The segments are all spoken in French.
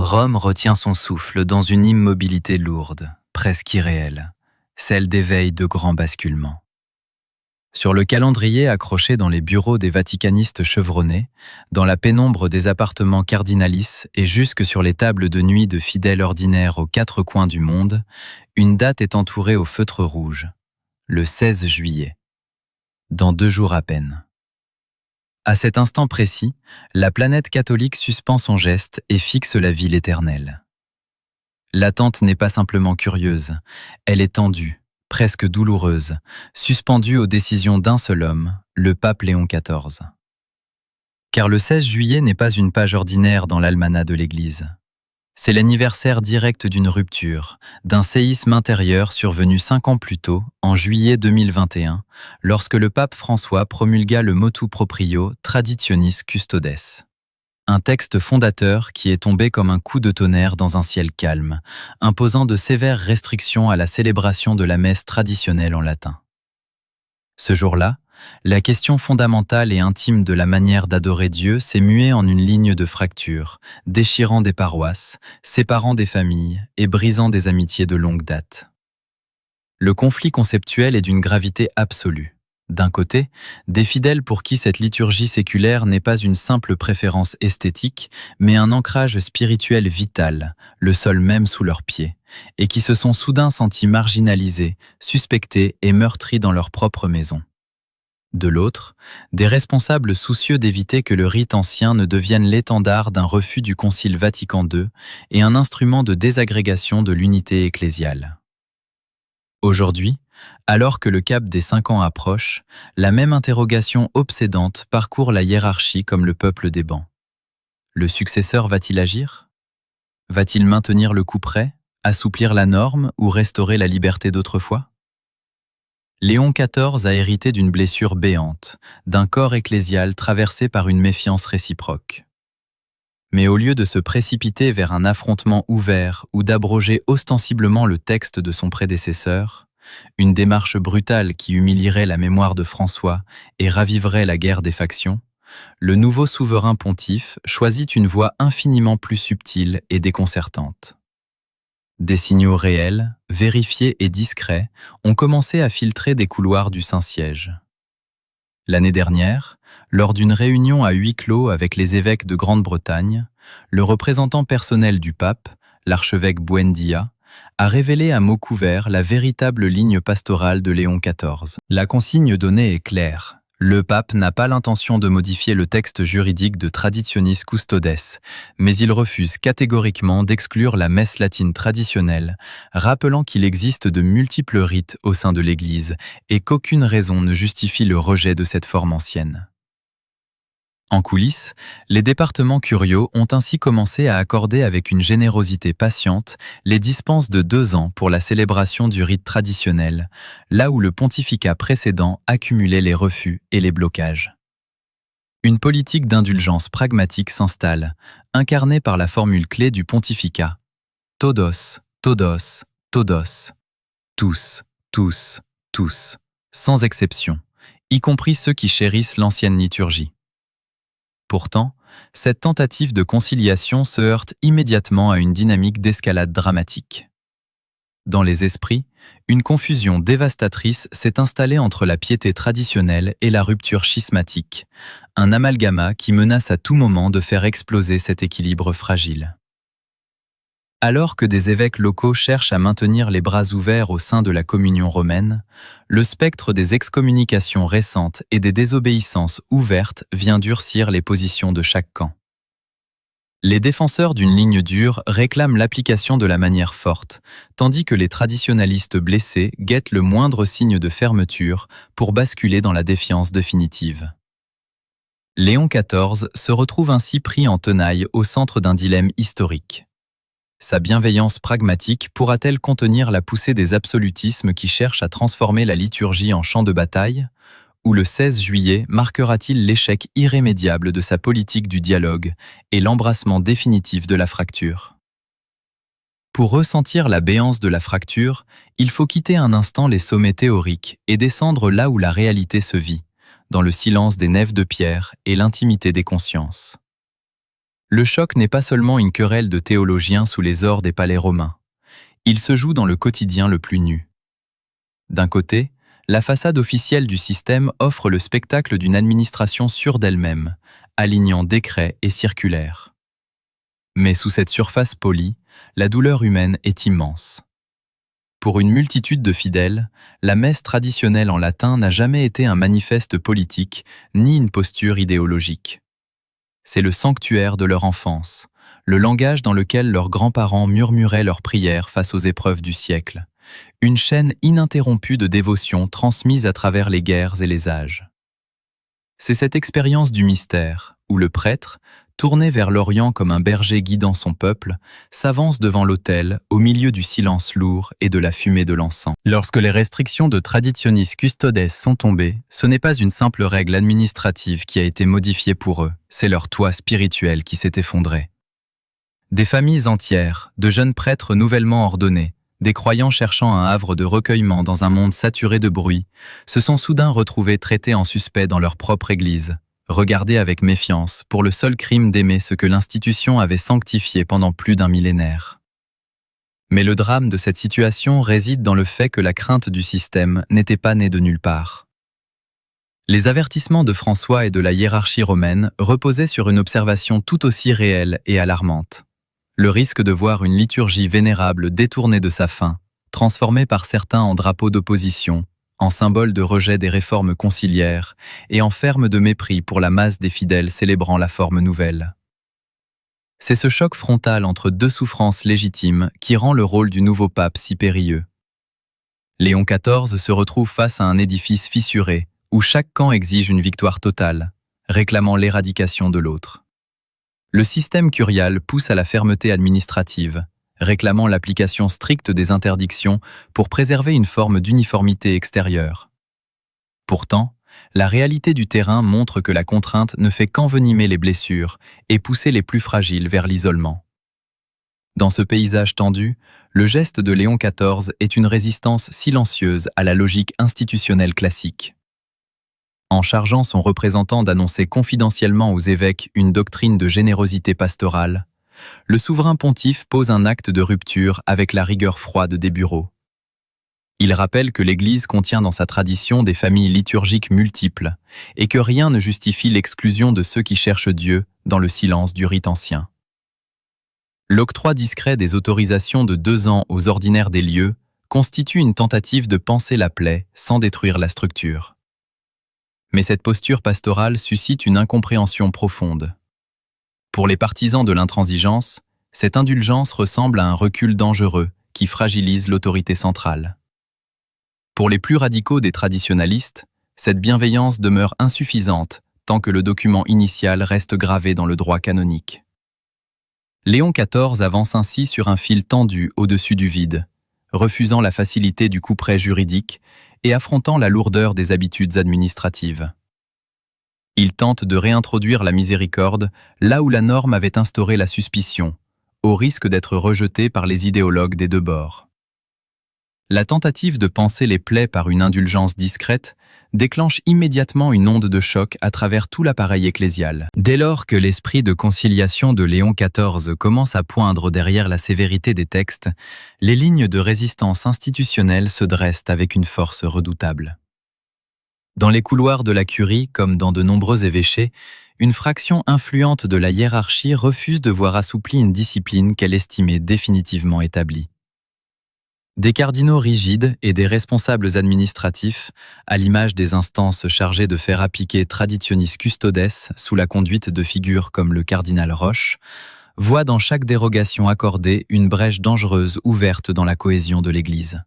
Rome retient son souffle dans une immobilité lourde, presque irréelle, celle d'éveil de grands basculements. Sur le calendrier accroché dans les bureaux des vaticanistes chevronnés, dans la pénombre des appartements cardinalices et jusque sur les tables de nuit de fidèles ordinaires aux quatre coins du monde, une date est entourée au feutre rouge, le 16 juillet. Dans 2 jours à peine. À cet instant précis, la planète catholique suspend son geste et fixe la ville éternelle. L'attente n'est pas simplement curieuse, elle est tendue, presque douloureuse, suspendue aux décisions d'un seul homme, le pape Léon XIV. Car le 16 juillet n'est pas une page ordinaire dans l'almanach de l'Église. C'est l'anniversaire direct d'une rupture, d'un séisme intérieur survenu 5 ans plus tôt, en juillet 2021, lorsque le pape François promulgua le motu proprio Traditionis Custodes. Un texte fondateur qui est tombé comme un coup de tonnerre dans un ciel calme, imposant de sévères restrictions à la célébration de la messe traditionnelle en latin. Ce jour-là, la question fondamentale et intime de la manière d'adorer Dieu s'est muée en une ligne de fracture, déchirant des paroisses, séparant des familles et brisant des amitiés de longue date. Le conflit conceptuel est d'une gravité absolue. D'un côté, des fidèles pour qui cette liturgie séculaire n'est pas une simple préférence esthétique, mais un ancrage spirituel vital, le sol même sous leurs pieds, et qui se sont soudain sentis marginalisés, suspectés et meurtris dans leur propre maison. De l'autre, des responsables soucieux d'éviter que le rite ancien ne devienne l'étendard d'un refus du Concile Vatican II et un instrument de désagrégation de l'unité ecclésiale. Aujourd'hui, alors que le cap des 5 ans approche, la même interrogation obsédante parcourt la hiérarchie comme le peuple des bancs. Le successeur va-t-il agir? Va-t-il maintenir le coup près, assouplir la norme ou restaurer la liberté d'autrefois? Léon XIV a hérité d'une blessure béante, d'un corps ecclésial traversé par une méfiance réciproque. Mais au lieu de se précipiter vers un affrontement ouvert ou d'abroger ostensiblement le texte de son prédécesseur, une démarche brutale qui humilierait la mémoire de François et raviverait la guerre des factions, le nouveau souverain pontife choisit une voie infiniment plus subtile et déconcertante. Des signaux réels, vérifiés et discrets ont commencé à filtrer des couloirs du Saint-Siège. L'année dernière, lors d'une réunion à huis clos avec les évêques de Grande-Bretagne, le représentant personnel du pape, l'archevêque Buendia, a révélé à mots couverts la véritable ligne pastorale de Léon XIV. La consigne donnée est claire. Le pape n'a pas l'intention de modifier le texte juridique de Traditionis Custodes, mais il refuse catégoriquement d'exclure la messe latine traditionnelle, rappelant qu'il existe de multiples rites au sein de l'Église et qu'aucune raison ne justifie le rejet de cette forme ancienne. En coulisses, les départements curiaux ont ainsi commencé à accorder avec une générosité patiente les dispenses de 2 ans pour la célébration du rite traditionnel, là où le pontificat précédent accumulait les refus et les blocages. Une politique d'indulgence pragmatique s'installe, incarnée par la formule clé du pontificat. Todos, todos, todos. Tous, tous, tous, sans exception, y compris ceux qui chérissent l'ancienne liturgie. Pourtant, cette tentative de conciliation se heurte immédiatement à une dynamique d'escalade dramatique. Dans les esprits, une confusion dévastatrice s'est installée entre la piété traditionnelle et la rupture schismatique, un amalgama qui menace à tout moment de faire exploser cet équilibre fragile. Alors que des évêques locaux cherchent à maintenir les bras ouverts au sein de la communion romaine, le spectre des excommunications récentes et des désobéissances ouvertes vient durcir les positions de chaque camp. Les défenseurs d'une ligne dure réclament l'application de la manière forte, tandis que les traditionalistes blessés guettent le moindre signe de fermeture pour basculer dans la défiance définitive. Léon XIV se retrouve ainsi pris en tenaille au centre d'un dilemme historique. Sa bienveillance pragmatique pourra-t-elle contenir la poussée des absolutismes qui cherchent à transformer la liturgie en champ de bataille? Ou le 16 juillet marquera-t-il l'échec irrémédiable de sa politique du dialogue et l'embrassement définitif de la fracture? Pour ressentir la béance de la fracture, il faut quitter un instant les sommets théoriques et descendre là où la réalité se vit, dans le silence des nefs de pierre et l'intimité des consciences. Le choc n'est pas seulement une querelle de théologiens sous les ors des palais romains. Il se joue dans le quotidien le plus nu. D'un côté, la façade officielle du système offre le spectacle d'une administration sûre d'elle-même, alignant décrets et circulaires. Mais sous cette surface polie, la douleur humaine est immense. Pour une multitude de fidèles, la messe traditionnelle en latin n'a jamais été un manifeste politique ni une posture idéologique. C'est le sanctuaire de leur enfance, le langage dans lequel leurs grands-parents murmuraient leurs prières face aux épreuves du siècle, une chaîne ininterrompue de dévotion transmise à travers les guerres et les âges. C'est cette expérience du mystère, où le prêtre, tourné vers l'Orient comme un berger guidant son peuple, s'avance devant l'autel au milieu du silence lourd et de la fumée de l'encens. Lorsque les restrictions de Traditionis Custodes sont tombées, ce n'est pas une simple règle administrative qui a été modifiée pour eux, c'est leur toit spirituel qui s'est effondré. Des familles entières, de jeunes prêtres nouvellement ordonnés, des croyants cherchant un havre de recueillement dans un monde saturé de bruit, se sont soudain retrouvés traités en suspects dans leur propre église, regardés avec méfiance pour le seul crime d'aimer ce que l'institution avait sanctifié pendant plus d'un millénaire. Mais le drame de cette situation réside dans le fait que la crainte du système n'était pas née de nulle part. Les avertissements de François et de la hiérarchie romaine reposaient sur une observation tout aussi réelle et alarmante. Le risque de voir une liturgie vénérable détournée de sa fin, transformée par certains en drapeau d'opposition, en symbole de rejet des réformes conciliaires et en ferme de mépris pour la masse des fidèles célébrant la forme nouvelle. C'est ce choc frontal entre deux souffrances légitimes qui rend le rôle du nouveau pape si périlleux. Léon XIV se retrouve face à un édifice fissuré où chaque camp exige une victoire totale, réclamant l'éradication de l'autre. Le système curial pousse à la fermeté administrative, réclamant l'application stricte des interdictions pour préserver une forme d'uniformité extérieure. Pourtant, la réalité du terrain montre que la contrainte ne fait qu'envenimer les blessures et pousser les plus fragiles vers l'isolement. Dans ce paysage tendu, le geste de Léon XIV est une résistance silencieuse à la logique institutionnelle classique. En chargeant son représentant d'annoncer confidentiellement aux évêques une doctrine de générosité pastorale, le souverain pontife pose un acte de rupture avec la rigueur froide des bureaux. Il rappelle que l'Église contient dans sa tradition des familles liturgiques multiples et que rien ne justifie l'exclusion de ceux qui cherchent Dieu dans le silence du rite ancien. L'octroi discret des autorisations de 2 ans aux ordinaires des lieux constitue une tentative de panser la plaie sans détruire la structure. Mais cette posture pastorale suscite une incompréhension profonde. Pour les partisans de l'intransigeance, cette indulgence ressemble à un recul dangereux qui fragilise l'autorité centrale. Pour les plus radicaux des traditionalistes, cette bienveillance demeure insuffisante tant que le document initial reste gravé dans le droit canonique. Léon XIV avance ainsi sur un fil tendu au-dessus du vide, refusant la facilité du couperet juridique et affrontant la lourdeur des habitudes administratives. Il tente de réintroduire la miséricorde là où la norme avait instauré la suspicion, au risque d'être rejeté par les idéologues des deux bords. La tentative de panser les plaies par une indulgence discrète déclenche immédiatement une onde de choc à travers tout l'appareil ecclésial. Dès lors que l'esprit de conciliation de Léon XIV commence à poindre derrière la sévérité des textes, les lignes de résistance institutionnelle se dressent avec une force redoutable. Dans les couloirs de la curie, comme dans de nombreux évêchés, une fraction influente de la hiérarchie refuse de voir assouplie une discipline qu'elle estimait définitivement établie. Des cardinaux rigides et des responsables administratifs, à l'image des instances chargées de faire appliquer Traditionis Custodes sous la conduite de figures comme le cardinal Roche, voient dans chaque dérogation accordée une brèche dangereuse ouverte dans la cohésion de l'Église.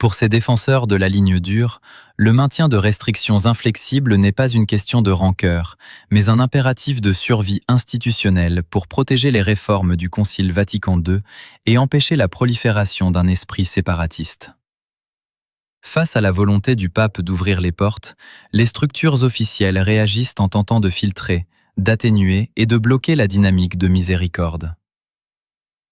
Pour ces défenseurs de la ligne dure, le maintien de restrictions inflexibles n'est pas une question de rancœur, mais un impératif de survie institutionnelle pour protéger les réformes du Concile Vatican II et empêcher la prolifération d'un esprit séparatiste. Face à la volonté du pape d'ouvrir les portes, les structures officielles réagissent en tentant de filtrer, d'atténuer et de bloquer la dynamique de miséricorde.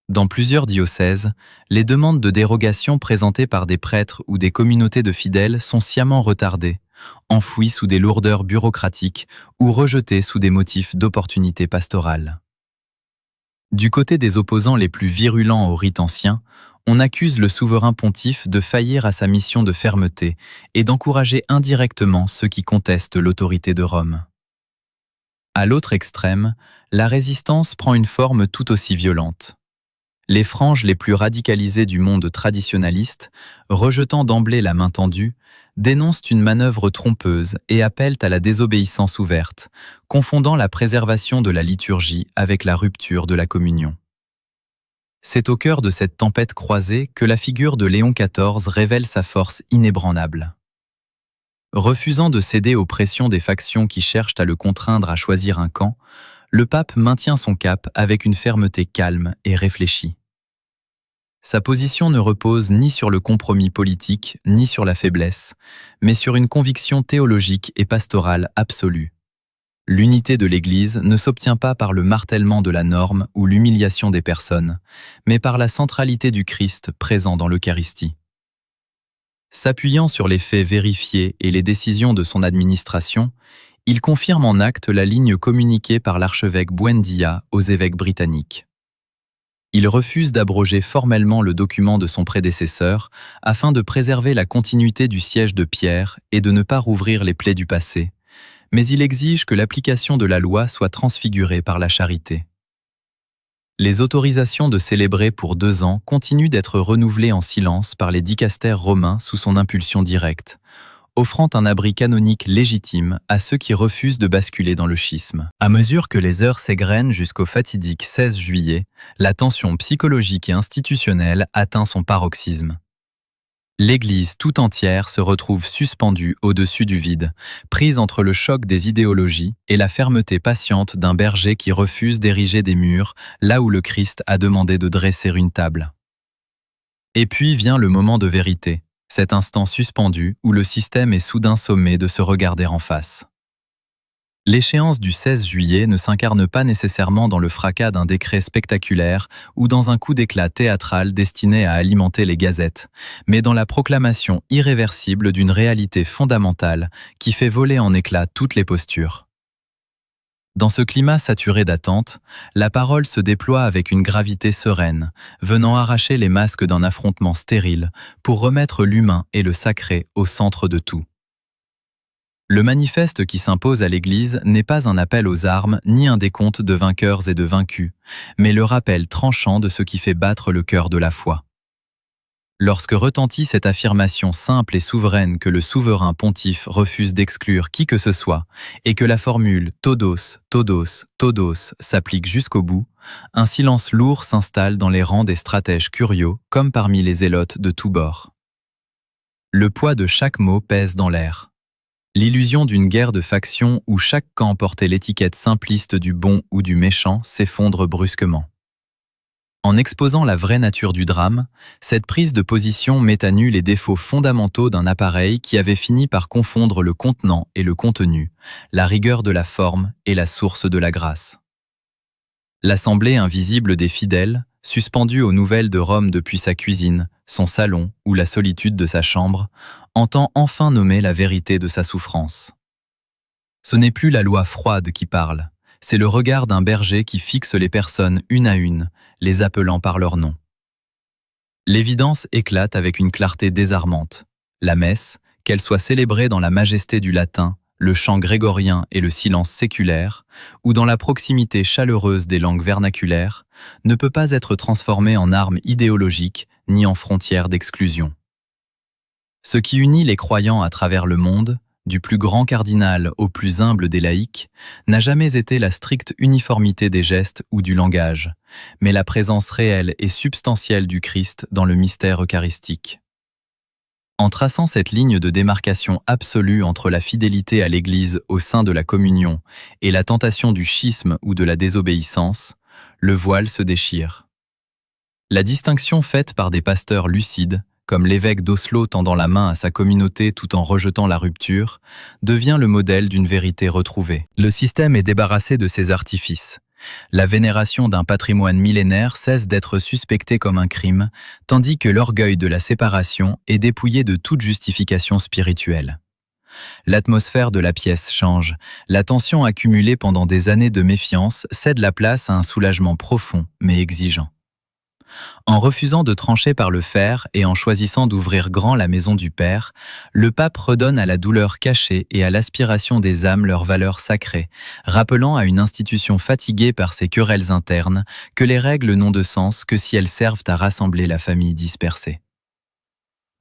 Dans plusieurs diocèses, les demandes de dérogation présentées par des prêtres ou des communautés de fidèles sont sciemment retardées, enfouis sous des lourdeurs bureaucratiques ou rejetés sous des motifs d'opportunité pastorale. Du côté des opposants les plus virulents au rite ancien, on accuse le souverain pontife de faillir à sa mission de fermeté et d'encourager indirectement ceux qui contestent l'autorité de Rome. À l'autre extrême, la résistance prend une forme tout aussi violente. Les franges les plus radicalisées du monde traditionnaliste, rejetant d'emblée la main tendue, dénoncent une manœuvre trompeuse et appellent à la désobéissance ouverte, confondant la préservation de la liturgie avec la rupture de la communion. C'est au cœur de cette tempête croisée que la figure de Léon XIV révèle sa force inébranlable. Refusant de céder aux pressions des factions qui cherchent à le contraindre à choisir un camp, le pape maintient son cap avec une fermeté calme et réfléchie. Sa position ne repose ni sur le compromis politique, ni sur la faiblesse, mais sur une conviction théologique et pastorale absolue. L'unité de l'Église ne s'obtient pas par le martèlement de la norme ou l'humiliation des personnes, mais par la centralité du Christ présent dans l'Eucharistie. S'appuyant sur les faits vérifiés et les décisions de son administration, il confirme en acte la ligne communiquée par l'archevêque Buendia aux évêques britanniques. Il refuse d'abroger formellement le document de son prédécesseur afin de préserver la continuité du siège de Pierre et de ne pas rouvrir les plaies du passé, mais il exige que l'application de la loi soit transfigurée par la charité. Les autorisations de célébrer pour 2 ans continuent d'être renouvelées en silence par les dicastères romains sous son impulsion directe, offrant un abri canonique légitime à ceux qui refusent de basculer dans le schisme. À mesure que les heures s'égrènent jusqu'au fatidique 16 juillet, la tension psychologique et institutionnelle atteint son paroxysme. L'Église tout entière se retrouve suspendue au-dessus du vide, prise entre le choc des idéologies et la fermeté patiente d'un berger qui refuse d'ériger des murs là où le Christ a demandé de dresser une table. Et puis vient le moment de vérité, cet instant suspendu où le système est soudain sommé de se regarder en face. L'échéance du 16 juillet ne s'incarne pas nécessairement dans le fracas d'un décret spectaculaire ou dans un coup d'éclat théâtral destiné à alimenter les gazettes, mais dans la proclamation irréversible d'une réalité fondamentale qui fait voler en éclats toutes les postures. Dans ce climat saturé d'attente, la parole se déploie avec une gravité sereine, venant arracher les masques d'un affrontement stérile pour remettre l'humain et le sacré au centre de tout. Le manifeste qui s'impose à l'Église n'est pas un appel aux armes ni un décompte de vainqueurs et de vaincus, mais le rappel tranchant de ce qui fait battre le cœur de la foi. Lorsque retentit cette affirmation simple et souveraine que le souverain pontife refuse d'exclure qui que ce soit, et que la formule « todos, todos, todos » s'applique jusqu'au bout, un silence lourd s'installe dans les rangs des stratèges curieux comme parmi les zélotes de tous bords. Le poids de chaque mot pèse dans l'air. L'illusion d'une guerre de factions où chaque camp portait l'étiquette simpliste du bon ou du méchant s'effondre brusquement. En exposant la vraie nature du drame, cette prise de position met à nu les défauts fondamentaux d'un appareil qui avait fini par confondre le contenant et le contenu, la rigueur de la forme et la source de la grâce. L'assemblée invisible des fidèles, suspendue aux nouvelles de Rome depuis sa cuisine, son salon ou la solitude de sa chambre, entend enfin nommer la vérité de sa souffrance. Ce n'est plus la loi froide qui parle, c'est le regard d'un berger qui fixe les personnes une à une, les appelant par leur nom. L'évidence éclate avec une clarté désarmante. La messe, qu'elle soit célébrée dans la majesté du latin, le chant grégorien et le silence séculaire, ou dans la proximité chaleureuse des langues vernaculaires, ne peut pas être transformée en arme idéologique ni en frontière d'exclusion. Ce qui unit les croyants à travers le monde, du plus grand cardinal au plus humble des laïcs, n'a jamais été la stricte uniformité des gestes ou du langage, mais la présence réelle et substantielle du Christ dans le mystère eucharistique. En traçant cette ligne de démarcation absolue entre la fidélité à l'Église au sein de la communion et la tentation du schisme ou de la désobéissance, le voile se déchire. La distinction faite par des pasteurs lucides, comme l'évêque d'Oslo tendant la main à sa communauté tout en rejetant la rupture, devient le modèle d'une vérité retrouvée. Le système est débarrassé de ses artifices. La vénération d'un patrimoine millénaire cesse d'être suspectée comme un crime, tandis que l'orgueil de la séparation est dépouillé de toute justification spirituelle. L'atmosphère de la pièce change. La tension accumulée pendant des années de méfiance cède la place à un soulagement profond, mais exigeant. En refusant de trancher par le fer et en choisissant d'ouvrir grand la maison du Père, le pape redonne à la douleur cachée et à l'aspiration des âmes leur valeur sacrée, rappelant à une institution fatiguée par ses querelles internes que les règles n'ont de sens que si elles servent à rassembler la famille dispersée.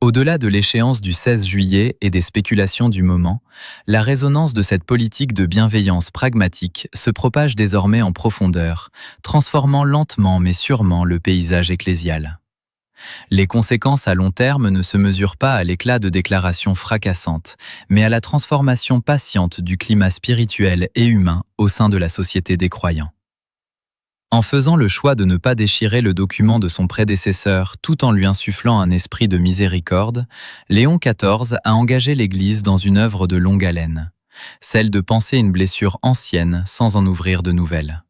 Au-delà de l'échéance du 16 juillet et des spéculations du moment, la résonance de cette politique de bienveillance pragmatique se propage désormais en profondeur, transformant lentement mais sûrement le paysage ecclésial. Les conséquences à long terme ne se mesurent pas à l'éclat de déclarations fracassantes, mais à la transformation patiente du climat spirituel et humain au sein de la société des croyants. En faisant le choix de ne pas déchirer le document de son prédécesseur tout en lui insufflant un esprit de miséricorde, Léon XIV a engagé l'Église dans une œuvre de longue haleine, celle de panser une blessure ancienne sans en ouvrir de nouvelles.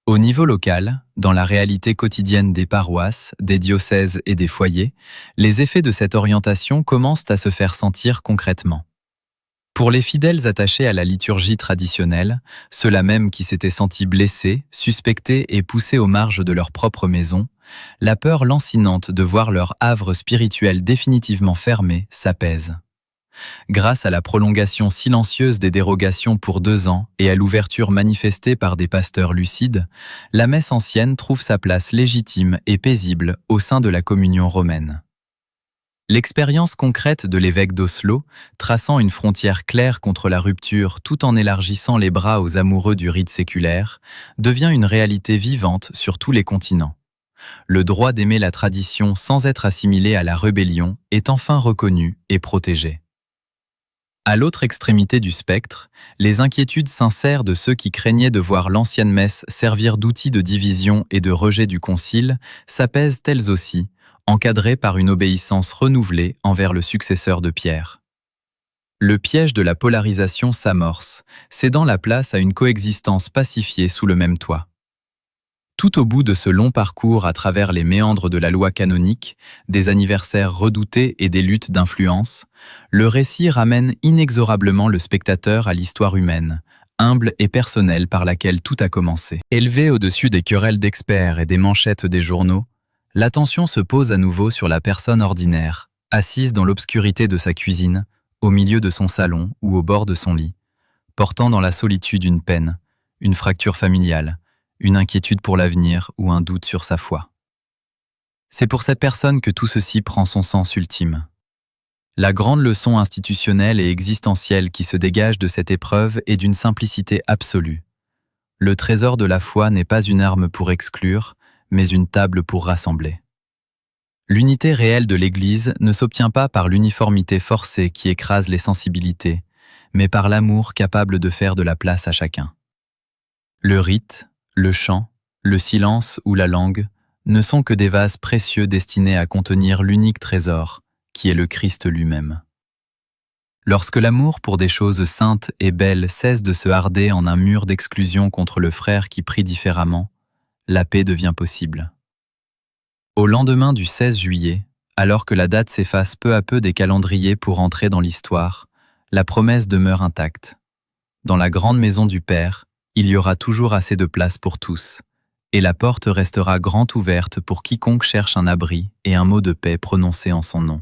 Au niveau local, dans la réalité quotidienne des paroisses, des diocèses et des foyers, les effets de cette orientation commencent à se faire sentir concrètement. Pour les fidèles attachés à la liturgie traditionnelle, ceux-là même qui s'étaient sentis blessés, suspectés et poussés aux marges de leur propre maison, la peur lancinante de voir leur havre spirituel définitivement fermé s'apaise. Grâce à la prolongation silencieuse des dérogations pour 2 ans et à l'ouverture manifestée par des pasteurs lucides, la messe ancienne trouve sa place légitime et paisible au sein de la communion romaine. L'expérience concrète de l'évêque d'Oslo, traçant une frontière claire contre la rupture tout en élargissant les bras aux amoureux du rite séculaire, devient une réalité vivante sur tous les continents. Le droit d'aimer la tradition sans être assimilé à la rébellion est enfin reconnu et protégé. À l'autre extrémité du spectre, les inquiétudes sincères de ceux qui craignaient de voir l'ancienne messe servir d'outil de division et de rejet du concile s'apaisent elles aussi, encadrées par une obéissance renouvelée envers le successeur de Pierre. Le piège de la polarisation s'amorce, cédant la place à une coexistence pacifiée sous le même toit. Tout au bout de ce long parcours à travers les méandres de la loi canonique, des anniversaires redoutés et des luttes d'influence, le récit ramène inexorablement le spectateur à l'histoire humaine, humble et personnelle par laquelle tout a commencé. Élevé au-dessus des querelles d'experts et des manchettes des journaux, l'attention se pose à nouveau sur la personne ordinaire, assise dans l'obscurité de sa cuisine, au milieu de son salon ou au bord de son lit, portant dans la solitude une peine, une fracture familiale, une inquiétude pour l'avenir ou un doute sur sa foi. C'est pour cette personne que tout ceci prend son sens ultime. La grande leçon institutionnelle et existentielle qui se dégage de cette épreuve est d'une simplicité absolue. Le trésor de la foi n'est pas une arme pour exclure, mais une table pour rassembler. L'unité réelle de l'Église ne s'obtient pas par l'uniformité forcée qui écrase les sensibilités, mais par l'amour capable de faire de la place à chacun. Le rite, le chant, le silence ou la langue ne sont que des vases précieux destinés à contenir l'unique trésor, qui est le Christ lui-même. Lorsque l'amour pour des choses saintes et belles cesse de se harder en un mur d'exclusion contre le frère qui prie différemment, la paix devient possible. Au lendemain du 16 juillet, alors que la date s'efface peu à peu des calendriers pour entrer dans l'histoire, la promesse demeure intacte. Dans la grande maison du Père, il y aura toujours assez de place pour tous, et la porte restera grand ouverte pour quiconque cherche un abri et un mot de paix prononcé en son nom.